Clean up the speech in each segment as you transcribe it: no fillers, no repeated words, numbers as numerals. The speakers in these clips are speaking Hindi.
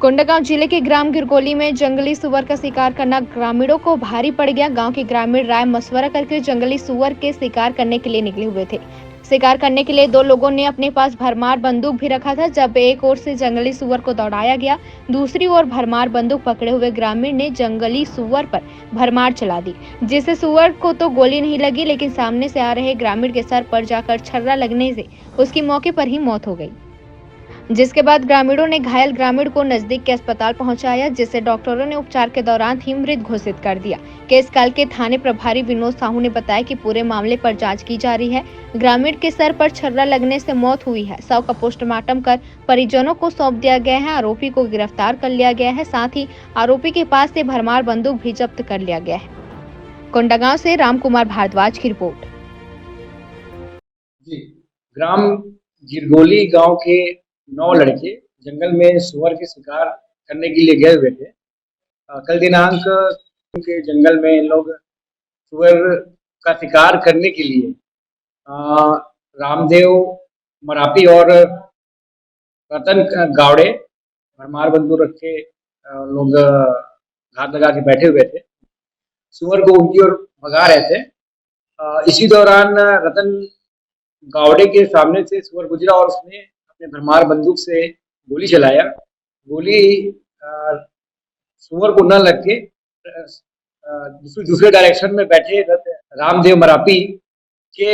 कोंडागांव जिले के ग्राम गिरगोली में जंगली सुअर का शिकार करना ग्रामीणों को भारी पड़ गया। गांव के ग्रामीण राय मशवरा करके जंगली सुअर के शिकार करने के लिए निकले हुए थे। शिकार करने के लिए दो लोगों ने अपने पास भरमार बंदूक भी रखा था। जब एक ओर से जंगली सुअर को दौड़ाया गया, दूसरी ओर भरमार बंदूक पकड़े हुए ग्रामीण ने जंगली सुअर पर भरमार चला दी, जिससे सुअर को तो गोली नहीं लगी, लेकिन सामने से आ रहे ग्रामीण के सर पर जाकर छर्रा लगने से उसकी मौके पर ही मौत हो गई। जिसके बाद ग्रामीणों ने घायल ग्रामीण को नजदीक के अस्पताल पहुंचाया, जिसे डॉक्टरों ने उपचार के दौरान ही मृत घोषित कर दिया। केस काल के थाने प्रभारी विनोद साहू ने बताया कि पूरे मामले पर जांच की जा रही है। ग्रामीण के सर पर छर्रा लगने से मौत हुई है। शव का पोस्टमार्टम कर परिजनों को सौंप दिया गया है। आरोपी को गिरफ्तार कर लिया गया है। साथ ही आरोपी के पास से भरमार बंदूक भी जब्त कर लिया गया है। कोंडागांव से रामकुमार भारद्वाज की रिपोर्ट। जी, ग्राम गिरगोली गांव के 9 लड़के जंगल में सुअर के शिकार करने के लिए गए हुए थे। कल दिनांक के जंगल में इन लोग सुअर का शिकार करने के लिए रामदेव मरापी और रतन गावड़े भरमार बंदूक रख के लोग घात लगा के बैठे हुए थे। सुअर को उनकी ओर भगा रहे थे। इसी दौरान रतन गावड़े के सामने से सुअर गुजरा और उसने अपने भरमार बंदूक से गोली चलाया। गोली सुअर को न लग के दूसरे डायरेक्शन में बैठे रामदेव मरापी के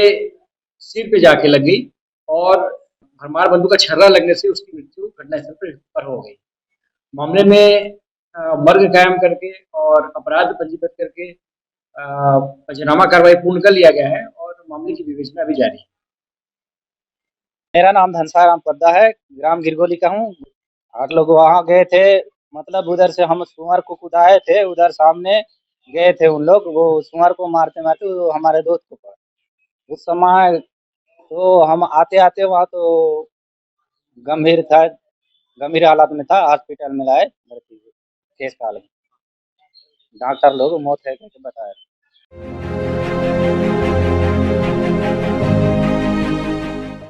सिर पे जाके लग गई और भरमार बंदूक का छर्रा लगने से उसकी मृत्यु घटनास्थल पर हो गई। मामले में मर्ग कायम करके और अपराध पंजीबद्ध करके पंचनामा कार्रवाई पूर्ण कर लिया गया है और मामले की विवेचना अभी जारी है। मेरा नाम धनसाराम पद्दा है, ग्राम गिरगोली का हूँ। 8 लोग वहाँ गए थे, मतलब उधर से हम सुअर को कुदाए थे, उधर सामने गए थे उन लोग, वो सुअर को मारते-मारते वो हमारे दोस्त को पड़ा। उस समय तो हम आते-आते वहाँ तो गंभीर था, गंभीर हालत में था, हॉस्पिटल में लाए भर्ती केस काल में। डॉक्टर लोग मौत है करके बताया।